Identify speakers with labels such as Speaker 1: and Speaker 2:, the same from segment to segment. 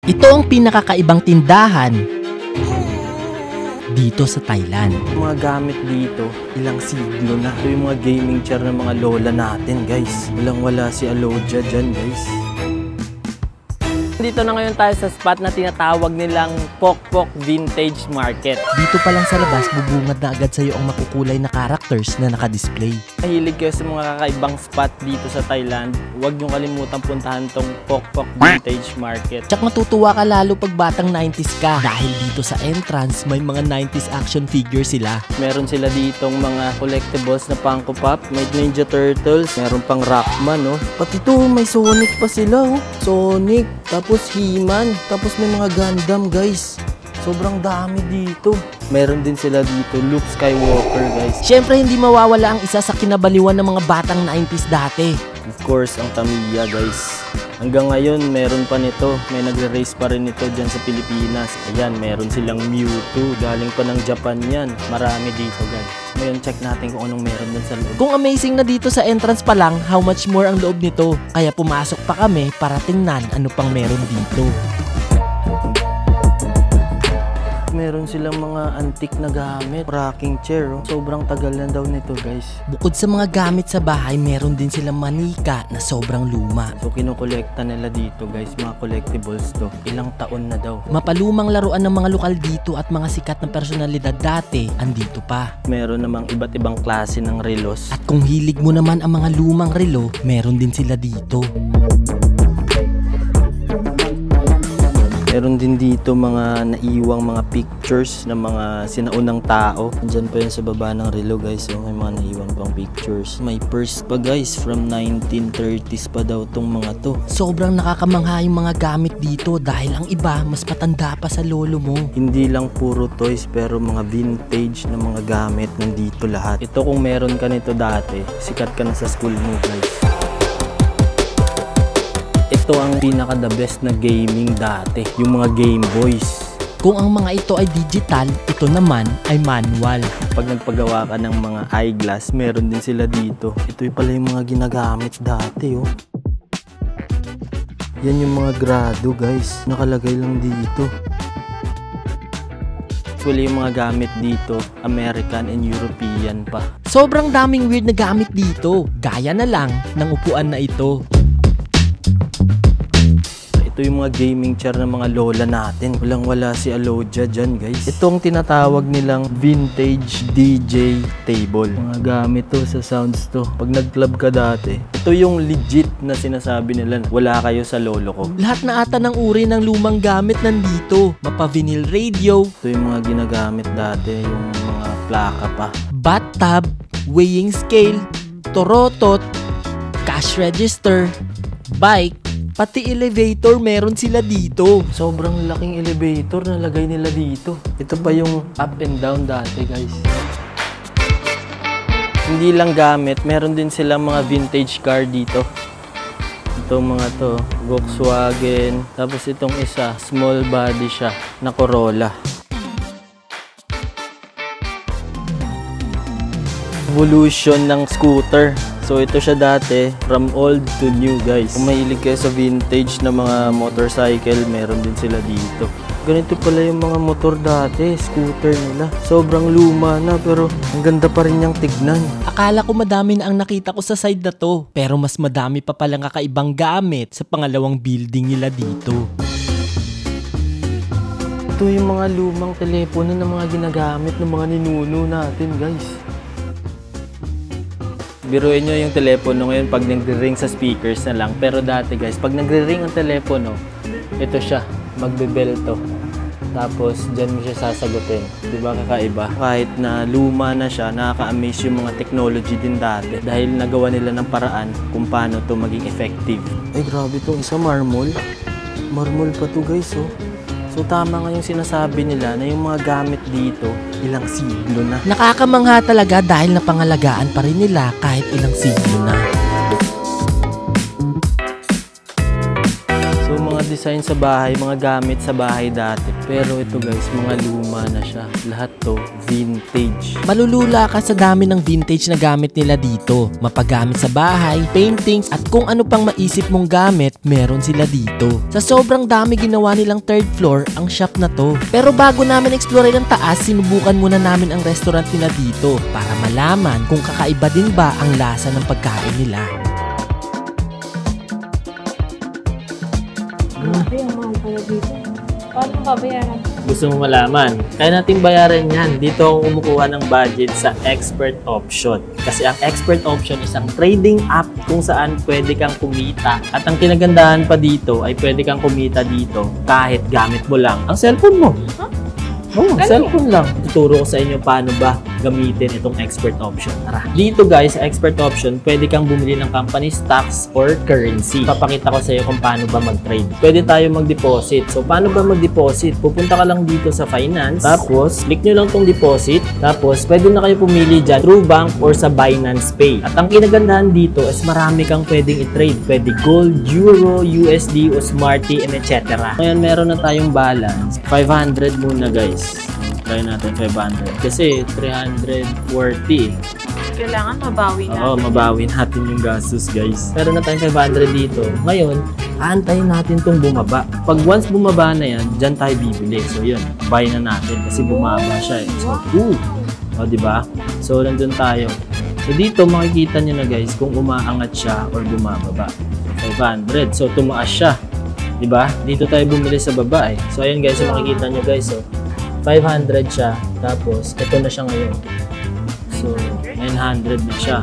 Speaker 1: Ito ang pinakakaibang tindahan dito sa Thailand.
Speaker 2: Mga gamit dito, ilang siglo na. Ito yung mga gaming chair ng mga lola natin, guys. Walang-wala si Alodia dyan, guys. Dito na ngayon tayo sa spot na tinatawag nilang Pokpok Vintage Market.
Speaker 1: Dito pa lang sa labas, bubungad na agad sa'yo ang makukulay na characters na nakadisplay.
Speaker 2: Mahilig kayo sa mga kakaibang spot dito sa Thailand, huwag niyong kalimutang puntahan tong Pokpok Vintage Market.
Speaker 1: Tsak matutuwa ka lalo pag batang 90s ka dahil dito sa entrance may mga 90s action figure sila.
Speaker 2: Meron sila ditong mga collectibles na Funko Pop, may Ninja Turtles, meron pang Rockman, no? Pati to, may Sonic pa sila, oh. Sonic, tapos He-Man, tapos may mga Gundam, guys. Sobrang dami dito. Meron din sila dito, Luke Skywalker, guys.
Speaker 1: Siyempre, hindi mawawala ang isa sa kinabaliwan ng mga batang 90s dati.
Speaker 2: Of course, ang Tamiya, guys. Hanggang ngayon, meron pa nito. May nagre-race pa rin ito dyan sa Pilipinas. Ayan, meron silang Mewtwo. Galing pa ng Japan yan. Marami dito, guys. Ngayon, check natin kung anong meron dun sa loob.
Speaker 1: Kung amazing na dito sa entrance pa lang, how much more ang loob nito. Kaya pumasok pa kami para tingnan ano pang meron dito.
Speaker 2: Meron silang mga antique na gamit. Rocking chair, oh. Sobrang tagal na daw nito, guys.
Speaker 1: Bukod sa mga gamit sa bahay, meron din silang manika na sobrang luma.
Speaker 2: So, kinukolekta nila dito, guys. Mga collectibles to. Ilang taon na daw.
Speaker 1: Mapalumang laruan ng mga lokal dito at mga sikat na personalidad dati, andito pa.
Speaker 2: Meron namang iba't ibang klase ng relos.
Speaker 1: At kung hilig mo naman ang mga lumang relo, meron din sila dito.
Speaker 2: Meron din dito mga naiwang mga pictures ng mga sinaunang tao. Diyan pa yun sa baba ng relo, guys. So, may mga naiwang pang pictures. May purse pa, guys. From 1930s pa daw tong mga to.
Speaker 1: Sobrang nakakamangha yung mga gamit dito dahil ang iba mas matanda pa sa lolo mo.
Speaker 2: Hindi lang puro toys pero mga vintage na mga gamit nandito lahat. Ito kung meron ka nito dati, sikat ka na sa school mo, guys. Ito ang pinaka the best na gaming dati, yung mga Game Boys.
Speaker 1: Kung ang mga ito ay digital, ito naman ay manual.
Speaker 2: Pag nagpagawa ka ng mga eyeglass, meron din sila dito. Ito yung pala yung mga ginagamit dati, oh. Yan yung mga grado, guys. Nakalagay lang dito. Actually, yung mga gamit dito, American and European pa.
Speaker 1: Sobrang daming weird na gamit dito. Gaya na lang ng upuan na ito.
Speaker 2: Ito yung mga gaming chair ng mga lola natin. Walang-wala si Alodia dyan, guys. Itong tinatawag nilang vintage DJ table. Mga gamit to sa sounds to. Pag nag-club ka dati, ito yung legit na sinasabi nila. Wala kayo sa lolo ko.
Speaker 1: Lahat na ata ng uri ng lumang gamit nandito. Mapa-vinyl radio.
Speaker 2: Ito yung mga ginagamit dati, yung mga plaka pa.
Speaker 1: Bathtub, weighing scale, torotot, cash register, bike, pati elevator meron sila dito.
Speaker 2: Sobrang laking elevator na lagay nila dito. Ito pa yung up and down dati, guys. Hindi lang gamit, meron din silang mga vintage car dito. Itong mga to, Volkswagen. Tapos itong isa, small body siya, na Corolla. Evolution ng scooter. So ito siya dati, from old to new, guys. Kung mahilig kayo sa vintage na mga motorcycle, meron din sila dito. Ganito pala yung mga motor dati, scooter nila. Sobrang luma na pero ang ganda pa rin niyang tignan.
Speaker 1: Akala ko madami na ang nakita ko sa side na to, pero mas madami pa palang kakaibang gamit sa pangalawang building nila dito.
Speaker 2: Ito yung mga lumang telepono na mga ginagamit ng mga ninuno natin, guys. Biruin nyo yung telepono ngayon pag nagre-ring sa speakers na lang. Pero dati, guys, pag nagre-ring ang telepono, ito siya, magbe-bell to. Tapos, dyan mo siya sasagutin. Diba kakaiba? Kahit na luma na siya, nakaka-amaze yung mga technology din dati. Dahil nagawa nila ng paraan kung paano to maging effective. Ay, grabe itong isa, marmol. Marmol pa to, guys, oh. So tama nga yung sinasabi nila na yung mga gamit dito, ilang siglo na.
Speaker 1: Nakakamangha talaga dahil napangalagaan pa rin nila kahit ilang siglo na.
Speaker 2: So mga design sa bahay, mga gamit sa bahay dati. Pero ito guys, mga luma na siya. Lahat to vintage.
Speaker 1: Malulula ka sa dami ng vintage na gamit nila dito. Mapagamit sa bahay, paintings, at kung ano pang maisip mong gamit, meron sila dito. Sa sobrang dami ginawa nilang third floor ang shop na to. Pero bago namin explore ang taas, sinubukan muna namin ang restaurant nila dito para malaman kung kakaiba din ba ang lasa ng pagkain nila.
Speaker 3: Grabe, ang mahal pala dito. Paano babayaran?
Speaker 2: Gusto mo malaman? Kaya natin bayaran yan. Dito ako kumukuha ng budget sa Expert Option. Kasi ang Expert Option is ang trading app kung saan pwede kang kumita. At ang kinagandahan pa dito ay pwede kang kumita dito kahit gamit mo lang ang cellphone mo.
Speaker 3: Huh?
Speaker 2: Oo, cellphone lang. Tuturo ko sa inyo paano ba gamitin itong Expert Option. Tara. Dito guys, sa Expert Option, pwede kang bumili ng company stocks or currency. Papakita ko sa iyo kung paano ba mag-trade. Pwede tayo mag-deposit. So, paano ba mag-deposit? Pupunta ka lang dito sa finance. Tapos, click nyo lang tong deposit. Tapos, pwede na kayo pumili dyan through bank or sa Binance Pay. At ang kinagandahan dito is marami kang pwedeng i-trade. Pwede gold, euro, USD, o Smarty, and etc. Ngayon, meron na tayong balance. 500 muna guys. Try natin 500 kasi 340.
Speaker 3: Kailangan mabawi na.
Speaker 2: Oo, mabawi natin yung gastos guys. Pero na tayong 500 dito. Ngayon, aantayin natin itong bumaba. Pag once bumaba na yan, dyan tayo bibili. So yun, buy na natin kasi bumaba siya eh. So, o diba? So nandun tayo. So dito makikita nyo na guys kung umaangat siya or bumababa. 500. So tumaas siya. Diba? Dito tayo bumili sa baba eh. So ayun guys, so makikita nyo guys. So 500 siya. Tapos ito na siya ngayon. So 900 na siya.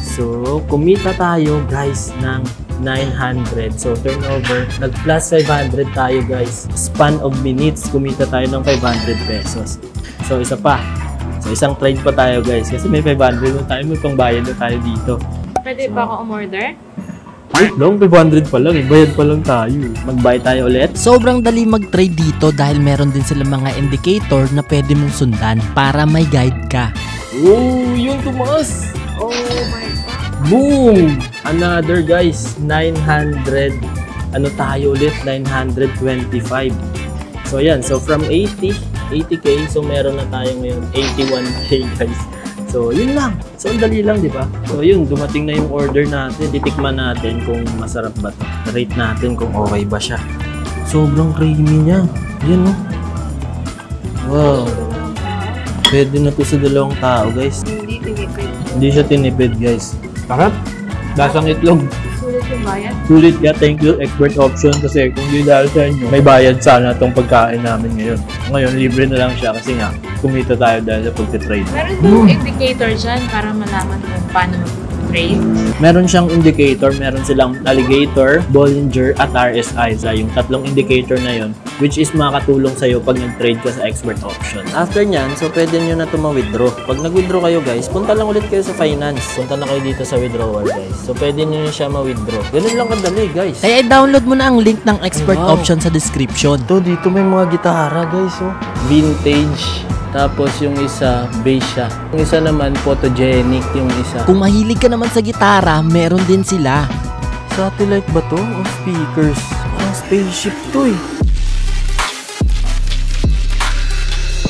Speaker 2: So kumita tayo guys ng 900. So turnover, nag-plus 500 tayo guys. Span of minutes, kumita tayo ng 500 pesos. So isa pa. So isang trade pa tayo guys. Kasi may 500 na tayo, may pangbayad na tayo dito.
Speaker 3: Pwede ba ako umorder?
Speaker 2: Wait lang, 500 pa lang eh. Bayad pa lang tayo. Mag-buy tayo ulit.
Speaker 1: Sobrang dali mag-trade dito dahil meron din sila mga indicator na pwede mong sundan para may guide ka.
Speaker 2: Oh, yun tumaas.
Speaker 3: Oh my God.
Speaker 2: Boom! Another guys, 900. Ano tayo ulit? 925. So yan, so from 80k, so meron na tayo ngayon 81k guys. So yun lang. So ang dali lang, di ba? So yun, dumating na yung order natin. Titikman natin kung masarap ba ito. Rate natin kung okay ba siya. Sobrang creamy niya. Yan oh. Wow. Pwede na to sa dalawang tao guys.
Speaker 3: Hindi tinipid.
Speaker 2: Hindi siya tinipid guys. Sarap. Lasang itlog.
Speaker 3: Sulit yung bayad?
Speaker 2: Sulit ka, thank you Expert Option kasi kung di dahil sa inyo, may bayad sana itong pagkain namin ngayon. Ngayon, libre na lang siya kasi nga, kumita tayo dahil sa pagtitrade.
Speaker 3: Meron yung indicator dyan para malaman kung paano mag-trade.
Speaker 2: Meron siyang indicator, meron silang alligator, Bollinger, at RSI. So, yung tatlong indicator na yon, which is makakatulong sa'yo pag nag-trade ka sa Expert Option. After nyan, so pwede nyo na ito ma-withdraw. Pag nag-withdraw kayo guys, punta lang ulit kayo sa finance. Punta na kayo dito sa withdrawal guys. So pwede nyo siya ma-withdraw. Ganun lang kadali guys.
Speaker 1: Kaya i-download mo na ang link ng Expert Option sa description.
Speaker 2: Ito, dito may mga gitara guys oh. Vintage. Tapos yung isa, bass siya. Yung isa naman, photogenic yung isa.
Speaker 1: Kung mahilig ka naman sa gitara, meron din sila.
Speaker 2: Satellite ba to? O speakers? Parang spaceship to eh.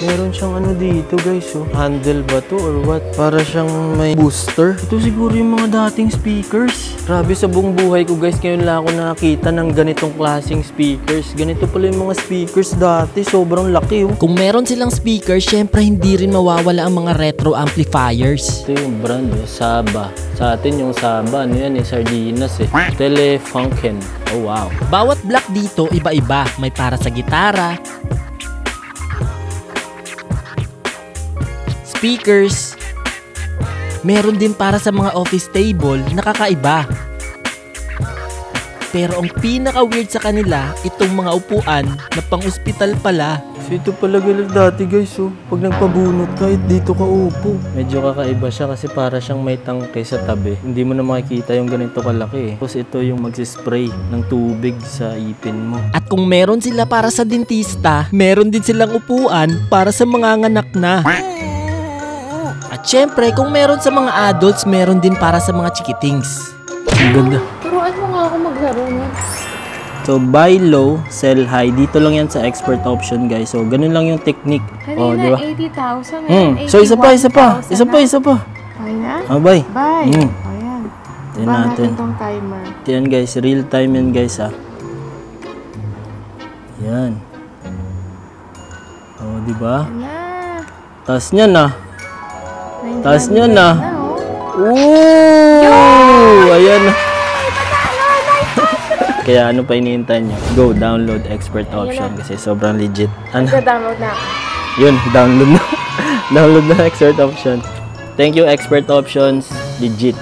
Speaker 2: Meron siyang ano dito guys oh. Handle ba to or what? Para siyang may booster. Ito siguro yung mga dating speakers. Grabe sa buong buhay ko guys. Ngayon lang ako nakakita ng ganitong klaseng speakers. Ganito pala yung mga speakers dati. Sobrang laki oh.
Speaker 1: Kung meron silang speakers, syempre hindi rin mawawala ang mga retro amplifiers.
Speaker 2: Ito yung brand eh. Saba. Sa atin yung Saba. Ano yan eh? Sardinas eh. Telefunken. Oh wow.
Speaker 1: Bawat block dito iba-iba. May para sa gitara, speakers, meron din para sa mga office table na kakaiba. Pero ang pinaka-weird sa kanila, itong mga upuan na pang-ospital pala.
Speaker 2: So ito pala galag dati guys oh. Pag nagpabunot kahit dito ka upo. Medyo kakaiba siya kasi para siyang may tangke sa tabi. Hindi mo na makikita yung ganito kalaki eh. Tapos ito yung magsispray ng tubig sa ipin mo.
Speaker 1: At kung meron sila para sa dentista, meron din silang upuan para sa mga nganak na. At syempre, kung meron sa mga adults, meron din para sa mga chikitings.
Speaker 2: Ang ganda.
Speaker 3: Pero Turuan mo nga ako maglaro niya.
Speaker 2: So, buy low, sell high. Dito lang yan sa expert option, guys. So, ganun lang yung technique.
Speaker 3: Kanina,
Speaker 2: Di ba?
Speaker 3: 80,000. Ngayon,
Speaker 2: So, isa pa.
Speaker 3: 81,000
Speaker 2: Isa pa.
Speaker 3: Okay na?
Speaker 2: Buy.
Speaker 3: Bye.
Speaker 2: Mm.
Speaker 3: Ayan.
Speaker 2: Tingnan
Speaker 3: Ba
Speaker 2: natin.
Speaker 3: natin tong timer.
Speaker 2: Yan, guys. Real time yan, guys, ha. Yan. Oh, di ba?
Speaker 3: Na.
Speaker 2: Taas niya na. Taas niya
Speaker 3: 900
Speaker 2: na.
Speaker 3: oh.
Speaker 2: Ooh! Ayan na. Kaya ano pa iniintay nyo? Go, download expert option kasi sobrang legit. Ano?
Speaker 3: Download na ako.
Speaker 2: Yun, download na. Download na expert option. Thank you, expert options. Legit.